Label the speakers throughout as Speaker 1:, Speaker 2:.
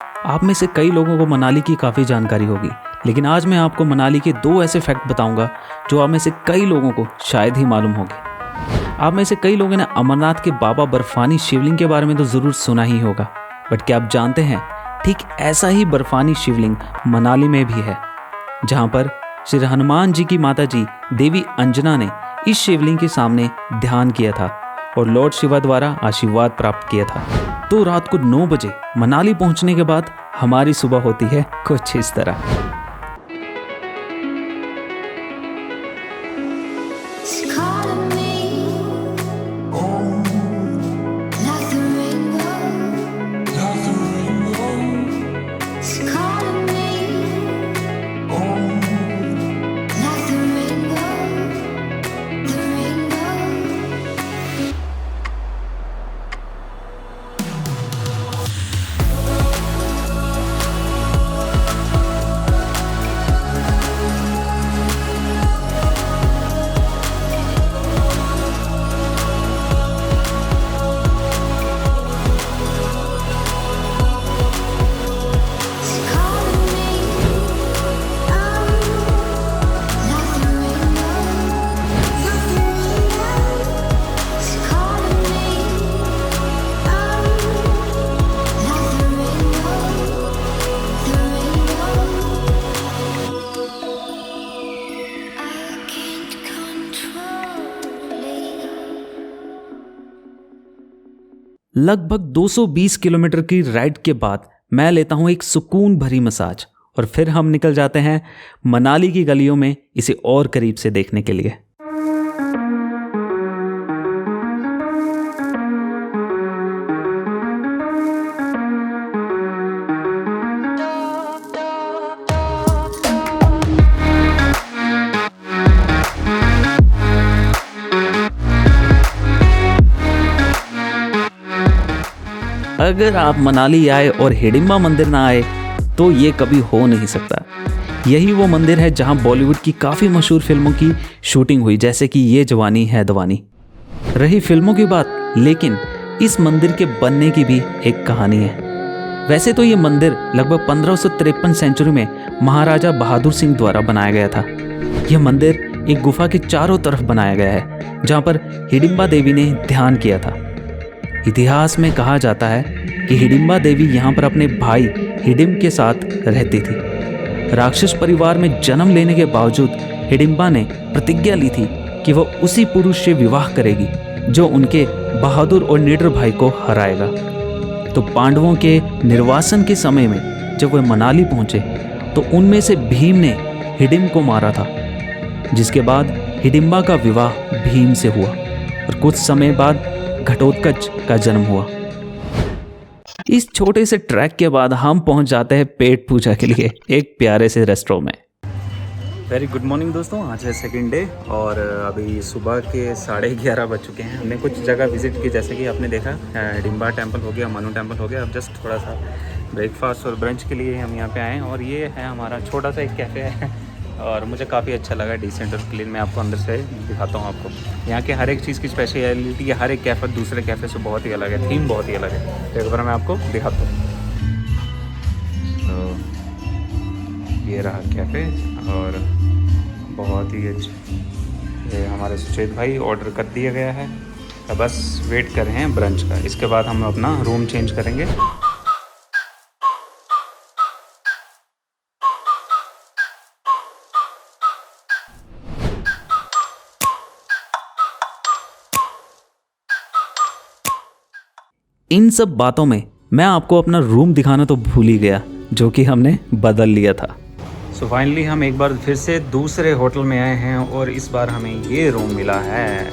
Speaker 1: आप में से कई लोगों को मनाली की काफ़ी जानकारी होगी, लेकिन आज मैं आपको मनाली के 2 ऐसे फैक्ट बताऊंगा जो आप में से कई लोगों को शायद ही मालूम होंगे। आप में से कई लोगों ने अमरनाथ के बाबा बर्फानी शिवलिंग के बारे में तो ज़रूर सुना ही होगा, बट क्या आप जानते हैं ठीक ऐसा ही बर्फानी शिवलिंग मनाली में भी है, जहाँ पर श्री हनुमान जी की माता जी देवी अंजना ने इस शिवलिंग के सामने ध्यान किया था और लॉर्ड शिवा द्वारा आशीर्वाद प्राप्त किया था। तो रात को 9 बजे मनाली पहुंचने के बाद हमारी सुबह होती है कुछ इस तरह। लगभग 220 किलोमीटर की राइड के बाद मैं लेता हूं एक सुकून भरी मसाज और फिर हम निकल जाते हैं मनाली की गलियों में इसे और करीब से देखने के लिए। अगर आप मनाली आए और हिडिंबा मंदिर ना आए तो ये कभी हो नहीं सकता। यही वो मंदिर है जहां बॉलीवुड की काफ़ी मशहूर फिल्मों की शूटिंग हुई, जैसे कि ये जवानी है दीवानी। रही फिल्मों की बात, लेकिन इस मंदिर के बनने की भी एक कहानी है। वैसे तो ये मंदिर लगभग 1553 सेंचुरी में महाराजा बहादुर सिंह द्वारा बनाया गया था। यह मंदिर एक गुफा के चारों तरफ बनाया गया है, जहाँ पर हिडिंबा देवी ने ध्यान किया था। इतिहास में कहा जाता है कि हिडिंबा देवी यहाँ पर अपने भाई हिडिंब के साथ रहती थी। राक्षस परिवार में जन्म लेने के बावजूद हिडिंबा ने प्रतिज्ञा ली थी कि वह उसी पुरुष से विवाह करेगी जो उनके बहादुर और निडर भाई को हराएगा। तो पांडवों के निर्वासन के समय में जब वह मनाली पहुंचे तो उनमें से भीम ने हिडिंब को मारा था, जिसके बाद हिडिंबा का विवाह भीम से हुआ और कुछ समय बाद घटोत्कच का जन्म हुआ। इस छोटे से ट्रैक के बाद हम पहुंच जाते हैं पेट पूजा के लिए एक प्यारे से रेस्टोरेंट में। वेरी गुड मॉर्निंग दोस्तों, आज है सेकंड डे और अभी सुबह के 11:30 बज चुके हैं। हमने कुछ जगह विजिट की, जैसे कि आपने देखा हिडिंबा टेम्पल हो गया, मनु टेम्पल हो गया। अब जस्ट थोड़ा सा ब्रेकफास्ट और ब्रंच के लिए हम यहाँ पे आए हैं और ये है हमारा छोटा सा एक कैफ़े है और मुझे काफ़ी अच्छा लगा, डिसेंट और क्लीन। मैं आपको अंदर से दिखाता हूँ। आपको यहाँ के हर एक चीज़ की स्पेशलिटी है, हर एक कैफ़े दूसरे कैफ़े से बहुत ही अलग है, थीम बहुत ही अलग है। तो एक बार मैं आपको दिखाता हूँ। तो ये रहा कैफ़े और बहुत ही अच्छा। ये हमारे सुचेत भाई ऑर्डर कर दिया गया है, तो बस वेट कर रहे हैं ब्रंच का। इसके बाद हम अपना रूम चेंज करेंगे। इन सब बातों में मैं आपको अपना रूम दिखाना तो भूल ही गया, जो कि हमने बदल लिया था। सो फाइनली हम एक बार फिर से दूसरे होटल में आए हैं और इस बार हमें ये रूम मिला है।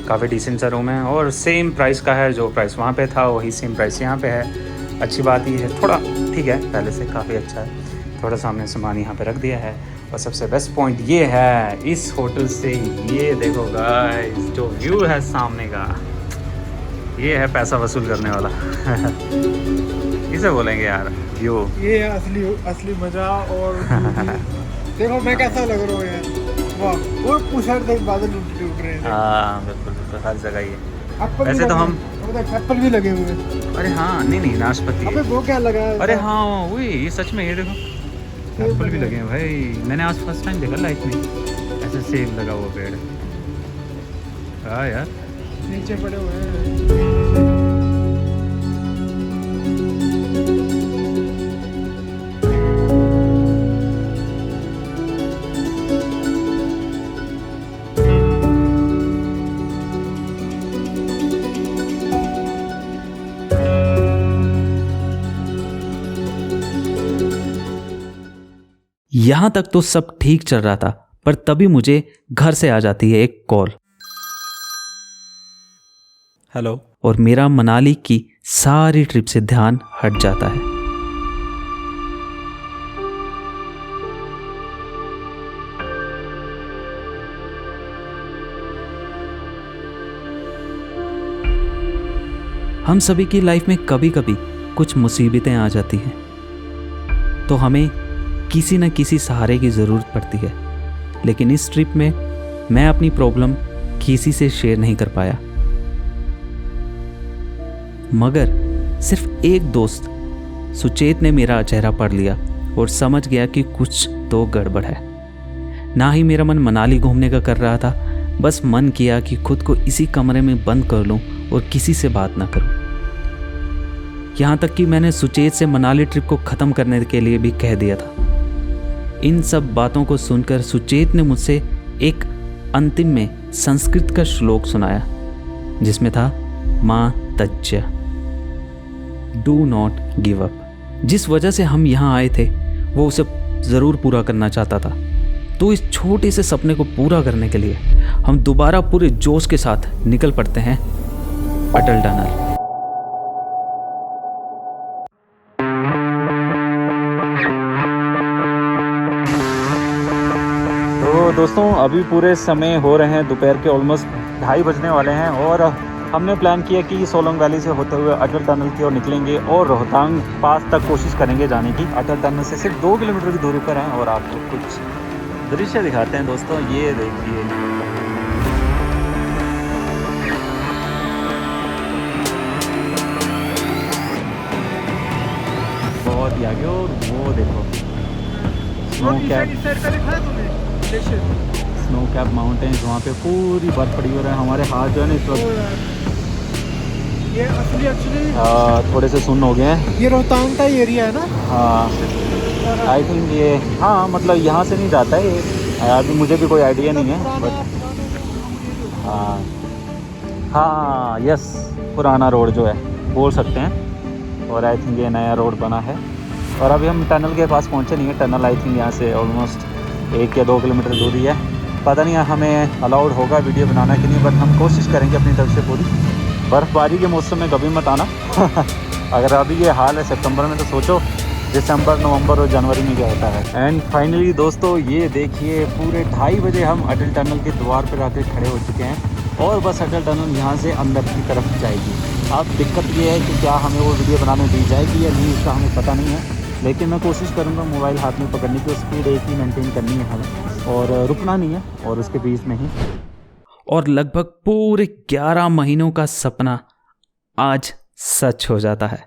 Speaker 1: काफ़ी डिसेंट सा रूम है और सेम प्राइस का है, जो प्राइस वहाँ पे था वही सेम प्राइस यहाँ पे है। अच्छी बात ये है, थोड़ा ठीक है पहले से काफ़ी अच्छा है। थोड़ा सा हमने सामान यहाँ पे रख दिया है और सबसे बेस्ट पॉइंट ये है इस होटल से, ये देखो गाइस जो व्यू है सामने का, ये है पैसा वसूल करने वाला इसे बोलेंगे यार व्यू।
Speaker 2: ये है असली मजा। और देखो मैं कैसा लग रहा हूँ यार, वाह। और पूछा देख बादल टूट रहे हैं।
Speaker 1: हाँ बिल्कुल बिल्कुल, हर जगह ये। वैसे तो हम
Speaker 2: देख एप्पल भी लगे हुए हैं।
Speaker 1: अरे हाँ, नहीं नहीं, नाशपाती
Speaker 2: अबे
Speaker 1: है।
Speaker 2: वो क्या लगा है?
Speaker 1: अरे हाँ, वही ये सच में, ये देखो एप्पल भी लगे हैं भाई। मैंने आज फर्स्ट टाइम देखा लाइफ में ऐसे सेब लगा हुआ पेड़। हाँ यार,
Speaker 2: नीचे पड़े हुए हैं।
Speaker 1: यहां तक तो सब ठीक चल रहा था, पर तभी मुझे घर से आ जाती है एक कॉल।
Speaker 3: हेलो।
Speaker 1: और मेरा मनाली की सारी ट्रिप से ध्यान हट जाता है। हम सभी की लाइफ में कभी कभी कुछ मुसीबतें आ जाती हैं, तो हमें किसी न किसी सहारे की ज़रूरत पड़ती है। लेकिन इस ट्रिप में मैं अपनी प्रॉब्लम किसी से शेयर नहीं कर पाया, मगर सिर्फ एक दोस्त सुचेत ने मेरा चेहरा पढ़ लिया और समझ गया कि कुछ तो गड़बड़ है। ना ही मेरा मन मनाली घूमने का कर रहा था, बस मन किया कि खुद को इसी कमरे में बंद कर लूं और किसी से बात ना करूं। यहाँ तक कि मैंने सुचेत से मनाली ट्रिप को ख़त्म करने के लिए भी कह दिया था। इन सब बातों को सुनकर सुचेत ने मुझसे एक अंतिम में संस्कृत का श्लोक सुनाया, जिसमें था माँ तज्य, डू नॉट गिव अप। जिस वजह से हम यहाँ आए थे वो उसे ज़रूर पूरा करना चाहता था। तो इस छोटे से सपने को पूरा करने के लिए हम दोबारा पूरे जोश के साथ निकल पड़ते हैं अटल टनल।
Speaker 3: तो दोस्तों अभी पूरे समय हो रहे हैं दोपहर के ऑलमोस्ट 2:30 बजने वाले हैं और हमने प्लान किया कि सोलोंग वैली से होते हुए अटल टनल की ओर निकलेंगे और रोहतांग पास तक कोशिश करेंगे जाने की। अटल टनल से सिर्फ 2 किलोमीटर की दूरी पर हैं और आपको कुछ दृश्य दिखाते हैं दोस्तों। ये देखिए, बहुत ही आगे, और वो देखो स्नो कैप माउंटेन्स, वहाँ पे पूरी बर्फ पड़ी हो रहा है। हमारे हाथ जो है ना इस वक्त
Speaker 2: ये असली एक्चुअली
Speaker 3: थोड़े से सुन्न हो गए हैं।
Speaker 2: ये रोहतांग का एरिया है ना?
Speaker 3: हाँ आई थिंक ये, हाँ मतलब यहाँ से नहीं जाता है ये, अभी मुझे भी कोई आइडिया नहीं है, बट हाँ हाँ यस, पुराना रोड जो है बोल सकते हैं। और आई थिंक ये नया रोड बना है और अभी हम टनल के पास पहुँचे नहीं है। टनल आई थिंक यहाँ से ऑलमोस्ट 1 या 2 किलोमीटर दूरी है। पता नहीं हमें अलाउड होगा वीडियो बनाना कि नहीं, बट हम कोशिश करेंगे अपनी तरफ से पूरी। बर्फ़बारी के मौसम में कभी मत आना अगर अभी ये हाल है सितंबर में, तो सोचो दिसंबर, नवंबर और जनवरी में क्या होता है। एंड फाइनली दोस्तों ये देखिए, पूरे 2:30 बजे हम अटल टनल के द्वार पर आकर खड़े हो चुके हैं और बस अटल टनल यहाँ से अंदर की तरफ जाएगी। अब दिक्कत ये है कि क्या हमें वो वीडियो बनाने दी जाएगी या नहीं, इसका हमें पता नहीं है, लेकिन मैं कोशिश करूँगा मोबाइल हाथ में पकड़ने की, स्पीड एक ही मेंटेन करनी है हमें और रुकना नहीं है और उसके बीच में ही।
Speaker 1: और लगभग पूरे 11 महीनों का सपना आज सच हो जाता है।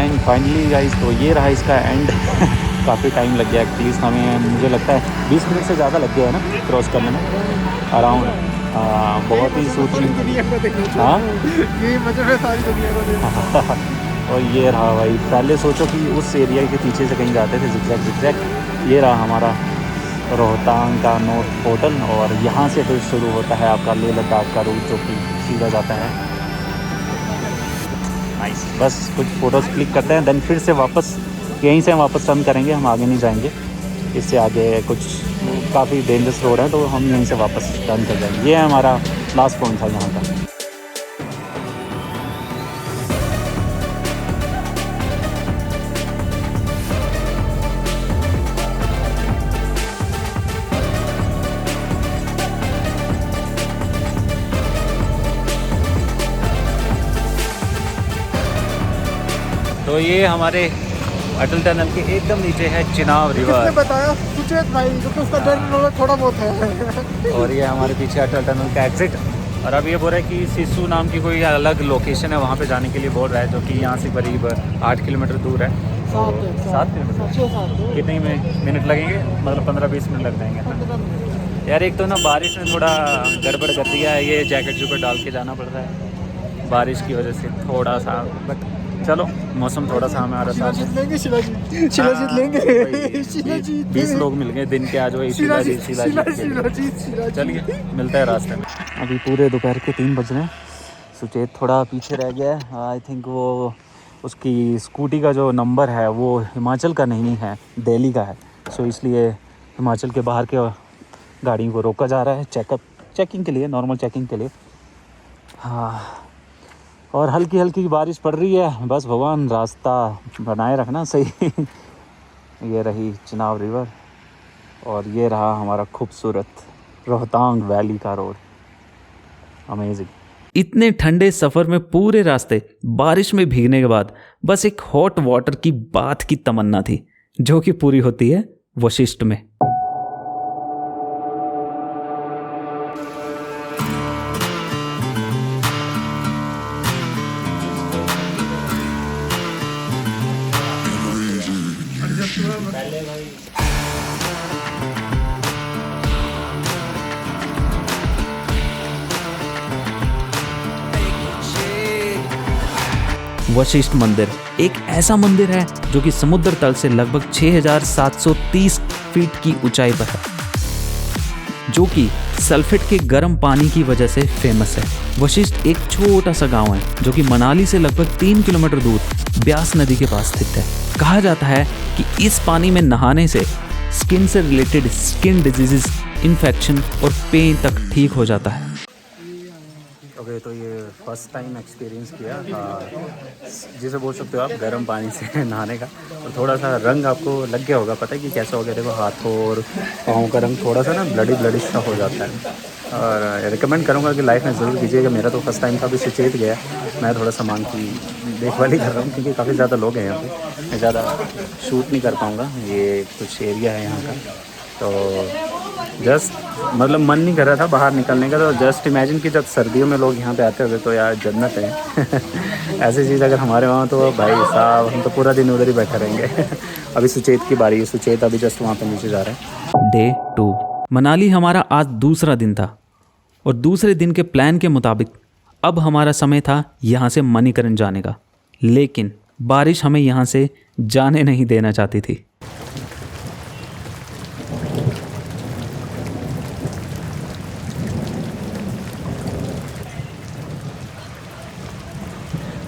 Speaker 3: एंड फाइनली गाइस तो ये रहा इसका एंड। काफ़ी टाइम लग गया एटलीस्ट हमें, मुझे लगता है 20 मिनट से ज़्यादा लग गया है ना क्रॉस करने में अराउंड। बहुत ही
Speaker 2: पूरी दुनिया को देखो।
Speaker 3: हाँ
Speaker 2: ये मजे में सारी दुनिया को देखो।
Speaker 3: और ये रहा भाई, पहले सोचो कि उस एरिया के पीछे से कहीं जाते थे जिगजैग। ये रहा हमारा रोहतांग का नोट होटल, और यहाँ से फिर शुरू होता है आपका लेह लद्दाख का रूट जो कि सीधा जाता है। नाइस, बस कुछ फ़ोटोज़ क्लिक करते हैं देन फिर से वापस यहीं से हम वापस टर्न करेंगे, हम आगे नहीं जाएंगे। इससे आगे कुछ काफ़ी डेंजरस रोड है तो हम यहीं से वापस टर्न कर जाएंगे। ये हमारा लास्ट पॉइंट था यहाँ का। तो ये हमारे अटल टनल के एकदम नीचे है चिनाब
Speaker 2: किसने
Speaker 3: रिवर,
Speaker 2: बताया? सुचेत भाई, क्योंकि उसका डर थोड़ा बहुत है।
Speaker 3: और ये हमारे पीछे अटल टनल का एग्जिट। और अब ये बोल रहा है कि सिसु नाम की कोई अलग लोकेशन है, वहाँ पे जाने के लिए बोल रहा है, जो कि यहाँ से करीब 8 किलोमीटर दूर है। 7 किलोमीटर कितने मिनट लगेंगे? मतलब 15-20 मिनट लग जाएंगे यार। एक तो ना बारिश में थोड़ा गड़बड़ कर दिया है, ये जैकेट जूकेट डाल के जाना पड़ रहा है बारिश की वजह से थोड़ा सा। बट चलो मौसम थोड़ा सा हमारा साथ है।
Speaker 2: लेंगे शिलाजीत लेंगे।
Speaker 3: 20 लोग मिल गए दिन के आज, वही शिलाजीत। चलिए मिलते हैं रास्ते में। अभी पूरे दोपहर के 3 बज रहे हैं। सुचेत थोड़ा पीछे रह गया है। आई थिंक वो उसकी स्कूटी का जो नंबर है वो हिमाचल का नहीं है, दिल्ली का है। सो इसलिए हिमाचल के बाहर के गाड़ियों को रोका जा रहा है चेकिंग के लिए, नॉर्मल चेकिंग के लिए। हाँ, और हल्की हल्की बारिश पड़ रही है, बस भगवान रास्ता बनाए रखना सही। ये रही चिनाब रिवर, और ये रहा हमारा खूबसूरत रोहतांग वैली का रोड। अमेजिंग।
Speaker 1: इतने ठंडे सफर में पूरे रास्ते बारिश में भीगने के बाद बस एक हॉट वाटर की बात की तमन्ना थी, जो कि पूरी होती है वशिष्ठ में। वशिष्ठ मंदिर एक ऐसा मंदिर है जो कि समुद्र तल से लगभग 6730 फीट की ऊंचाई पर है, जो कि सल्फेट के गर्म पानी की वजह से फेमस है। वशिष्ठ एक छोटा सा गांव है जो कि मनाली से लगभग 3 किलोमीटर दूर ब्यास नदी के पास स्थित है। कहा जाता है कि इस पानी में नहाने से स्किन से रिलेटेड स्किन डिजीजेस, इन्फेक्शन और पेन तक ठीक हो जाता है।
Speaker 3: ओके, तो ये फर्स्ट टाइम एक्सपीरियंस किया, जिसे बोल सकते हो आप गर्म पानी से नहाने का। और थोड़ा सा रंग आपको लग गया होगा, पता है कि कैसा हो गया। देखो हाथों और पाँव का रंग थोड़ा सा ना ब्लडी सा हो जाता है। और रिकमेंड करूँगा कि लाइफ में ज़रूर कीजिएगा। मेरा तो फर्स्ट टाइम था, अभी सुचेत गया। मैं थोड़ा सामान की देखभाल ही कर रहा हूँ क्योंकि काफ़ी ज़्यादा लोग हैं यहाँ पे, मैं ज़्यादा शूट नहीं कर पाऊँगा। ये कुछ एरिया है यहाँ का, तो जस्ट मतलब मन नहीं कर रहा था बाहर निकलने का। तो जस्ट इमेजिन कि जब सर्दियों में लोग यहाँ पे आते होंगे तो यार जन्नत है। ऐसी चीज़ अगर हमारे वहाँ तो भाई साहब हम तो पूरा दिन उधर ही बैठे रहेंगे। अभी सुचेत की बारी है, सुचेत अभी जस्ट वहाँ पे नीचे जा रहे हैं।
Speaker 1: डे 2 मनाली हमारा आज दूसरा दिन था, और दूसरे दिन के प्लान के मुताबिक अब हमारा समय था यहाँ से मणिकरण जाने का। लेकिन बारिश हमें यहाँ से जाने नहीं देना चाहती थी।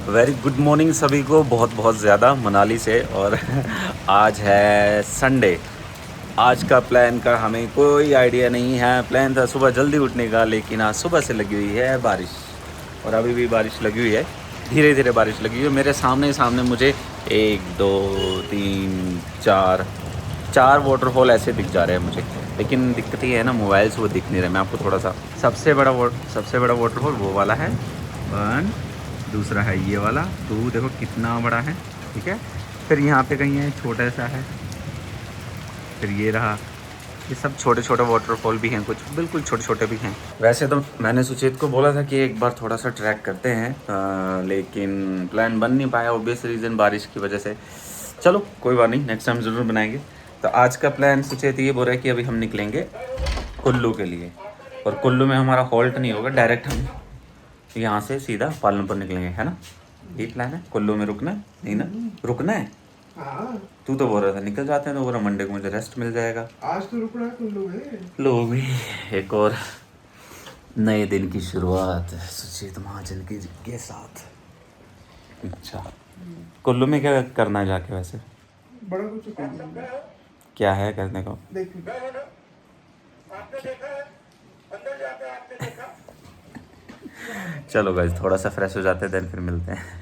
Speaker 3: वेरी गुड मॉर्निंग सभी को, बहुत बहुत ज़्यादा मनाली से। और आज है संडे। आज का प्लान का हमें कोई आइडिया नहीं है। प्लान था सुबह जल्दी उठने का, लेकिन आज सुबह से लगी हुई है बारिश, और अभी भी बारिश लगी हुई है, धीरे धीरे बारिश लगी हुई है। मेरे सामने मुझे 1 2 3 4 वाटरफॉल ऐसे दिख जा रहे हैं मुझे। लेकिन दिक्कत ये है ना, मोबाइल से वो दिख नहीं रहे। मैं आपको थोड़ा सा सबसे बड़ा वाटरफॉल वो वाला है 1, दूसरा है ये वाला 2, देखो कितना बड़ा है, ठीक है। फिर यहाँ पे कहीं है छोटा सा है, फिर ये रहा ये सब छोटे छोटे वाटरफॉल भी हैं, कुछ बिल्कुल छोटे छोटे भी हैं। वैसे तो मैंने सुचेत को बोला था कि एक बार थोड़ा सा ट्रैक करते हैं, लेकिन प्लान बन नहीं पाया ऑब्वियस रीज़न बारिश की वजह से। चलो कोई बात नहीं, नेक्स्ट टाइम ज़रूर बनाएंगे। तो आज का प्लान सुचेत ये बोल रहा है कि अभी हम निकलेंगे कुल्लू के लिए, और कुल्लू में हमारा हॉल्ट नहीं होगा, डायरेक्ट हम यहाँ से सीधा पालमपुर निकलेंगे, है ना? ये प्लान है। कुल्लू में रुकना नहीं ना? रुकना है।
Speaker 2: हाँ,
Speaker 3: तू तो बोल रहा था निकल जाते हैं, तो बोल रहा मंडे को मुझे रेस्ट मिल जाएगा।
Speaker 2: आज तो रुकना है कुल्लू में।
Speaker 3: लो भी एक और नए दिन की शुरुआत सुचेत महाजन के साथ। अच्छा, कुल्लू में क्या करना है जाके? वैसे
Speaker 2: बड़ा कुछ करना है।
Speaker 3: क्या है करने को?
Speaker 2: देखिए
Speaker 3: चलो गाइस थोड़ा सा फ्रेश हो जाते हैं, देन फिर मिलते हैं।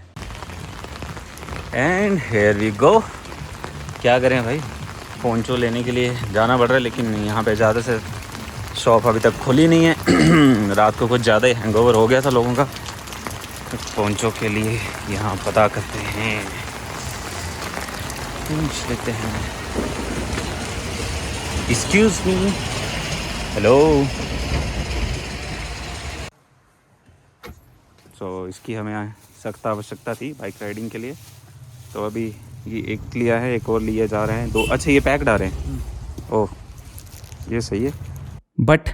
Speaker 3: And here we go. क्या करें भाई, पोंचो लेने के लिए जाना पड़ रहा है, लेकिन यहाँ पे ज़्यादा से शॉप अभी तक खुली नहीं है। रात को कुछ ज़्यादा ही हैंगओवर हो गया था लोगों का। पोंचो के लिए यहाँ पता करते हैं, पूछ लेते हैं। Excuse me, hello. तो इसकी हमें सख्त आवश्यकता थी बाइक राइडिंग के लिए, तो अभी ये एक लिया है, एक और लिए जा रहे हैं, 2। अच्छा ये पैक्ड आ रहे हैं। ओह ये सही है।
Speaker 1: बट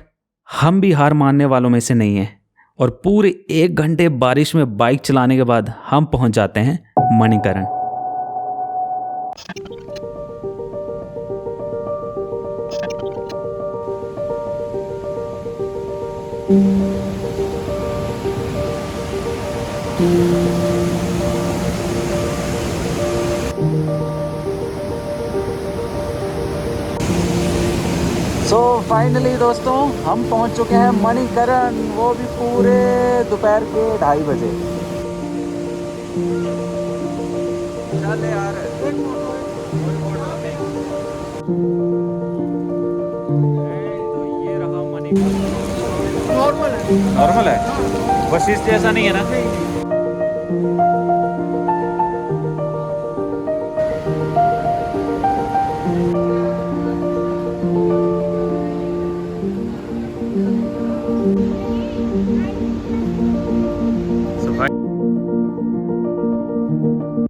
Speaker 1: हम भी हार मानने वालों में से नहीं हैं, और पूरे 1 घंटे बारिश में बाइक चलाने के बाद हम पहुंच जाते हैं मणिकरण।
Speaker 3: सो फाइनली दोस्तों हम पहुंच चुके हैं मणिकरण, वो भी पूरे दोपहर के 2:30 बजे। चल यार तो ये रहा मणिकरण। नॉर्मल है, बस इसलिए ऐसा नहीं है ना।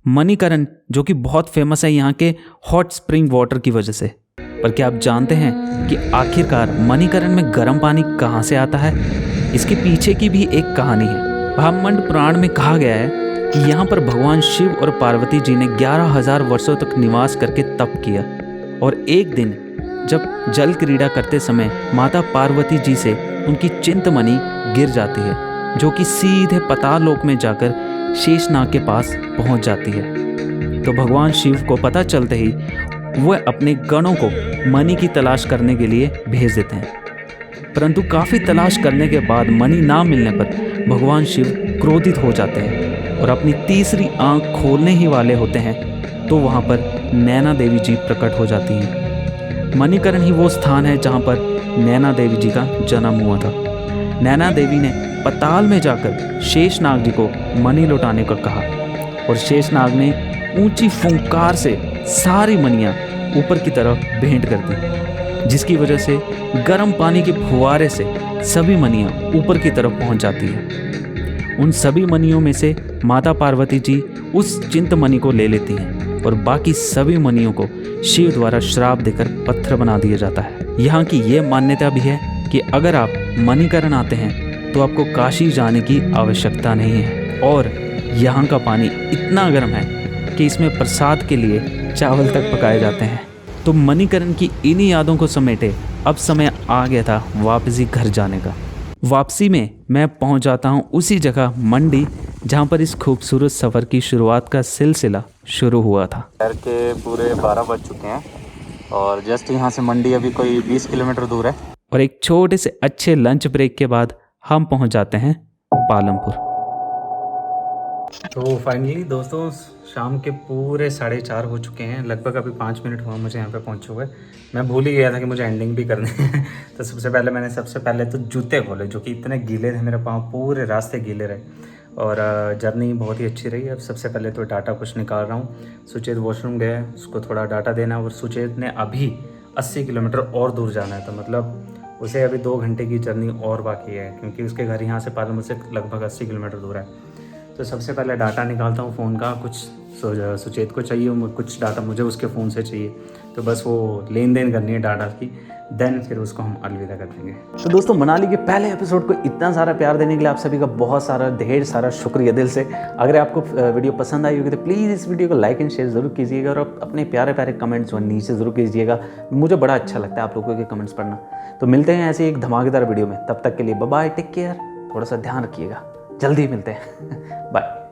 Speaker 1: मणिकरण जो कि बहुत फेमस है यहाँ के हॉट स्प्रिंग वाटर की वजह से। पर क्या आप जानते हैं कि आखिरकार मणिकरण में गर्म पानी कहाँ से आता है? इसके पीछे की भी एक कहानी है। ब्रह्मांड पुराण में कहा गया है कि यहाँ पर भगवान शिव और पार्वती जी ने 11,000 वर्षों तक निवास करके तप किया, और एक दिन जब जल क्रीड़ा करते समय माता पार्वती जी से उनकी चिंतमणि गिर जाती है, जो कि सीधे पाताल लोक में जाकर शेषनाग के पास पहुंच जाती है। तो भगवान शिव को पता चलते ही वह अपने गणों को मणि की तलाश करने के लिए भेज देते हैं। परंतु काफ़ी तलाश करने के बाद मणि ना मिलने पर भगवान शिव क्रोधित हो जाते हैं और अपनी तीसरी आंख खोलने ही वाले होते हैं, तो वहाँ पर नैना देवी जी प्रकट हो जाती हैं। मणिकरण ही वो स्थान है जहाँ पर नैना देवी जी का जन्म हुआ था। नैना देवी ने पाताल में जाकर शेषनाग जी को मणि लौटाने को कहा, और शेषनाग ने ऊंची फुंकार से सारी मणियाँ ऊपर की तरफ भेंट कर दी, जिसकी वजह से गर्म पानी के फुवारे से सभी मणियाँ ऊपर की तरफ पहुँच जाती हैं। उन सभी मणियों में से माता पार्वती जी उस चिंतमणि को ले लेती हैं, और बाकी सभी मणियों को शिव द्वारा श्राप देकर पत्थर बना दिया जाता है। यहाँ की ये मान्यता भी है कि अगर आप मणिकरण आते हैं तो आपको काशी जाने की आवश्यकता नहीं है, और यहाँ का पानी इतना गर्म है कि इसमें प्रसाद के लिए चावल तक पकाए जाते हैं। तो मणिकरण की इन्हीं यादों को समेटे अब समय आ गया था वापसी घर जाने का। वापसी में मैं पहुँच जाता हूँ उसी जगह मंडी जहाँ पर इस खूबसूरत सफ़र की शुरुआत का सिलसिला शुरू हुआ था।
Speaker 3: शहर के पूरे 12 बज चुके हैं, और जस्ट यहाँ से मंडी अभी कोई 20 किलोमीटर दूर है।
Speaker 1: और एक छोटे से अच्छे लंच ब्रेक के बाद हम पहुंच जाते हैं पालमपुर।
Speaker 3: तो फाइनली दोस्तों शाम के पूरे 4:30 हो चुके हैं, लगभग अभी 5 मिनट हुआ मुझे यहाँ पे पहुँचे हुए। मैं भूल ही गया था कि मुझे एंडिंग भी करनी है। तो सबसे पहले तो जूते खोले, जो कि इतने गीले थे, मेरे पाँव पूरे रास्ते गीले रहे, और जर्नी बहुत ही अच्छी रही। अब सबसे पहले तो डाटा कुछ निकाल रहा हूँ। सुचेत वॉशरूम गया है, उसको थोड़ा डाटा देना, और सुचेत ने अभी
Speaker 1: 80 किलोमीटर और दूर जाना है। तो मतलब उसे अभी 2 घंटे की जर्नी और बाकी है, क्योंकि उसके घर यहाँ से पालमपुर से लगभग 80 किलोमीटर दूर है। तो सबसे पहले डाटा निकालता हूँ फ़ोन का, कुछ सुचेत को चाहिए, कुछ डाटा मुझे उसके फ़ोन से चाहिए। तो बस वो लेन देन करनी है डाटा की, देन फिर उसको हम अलविदा कर देंगे। तो दोस्तों, मनाली के पहले एपिसोड को इतना सारा प्यार देने के लिए आप सभी का बहुत सारा ढेर सारा शुक्रिया दिल से। अगर आपको वीडियो पसंद आई होगी तो प्लीज़ इस वीडियो को लाइक एंड शेयर ज़रूर कीजिएगा, और अपने प्यारे प्यारे कमेंट्स जो नीचे ज़रूर कीजिएगा। मुझे बड़ा अच्छा लगता है आप लोगों के कमेंट्स पढ़ना। तो मिलते हैं ऐसे एक धमाकेदार वीडियो में, तब तक के लिए बाय बाय, टेक केयर, थोड़ा सा ध्यान रखिएगा, जल्दी मिलते हैं बाय।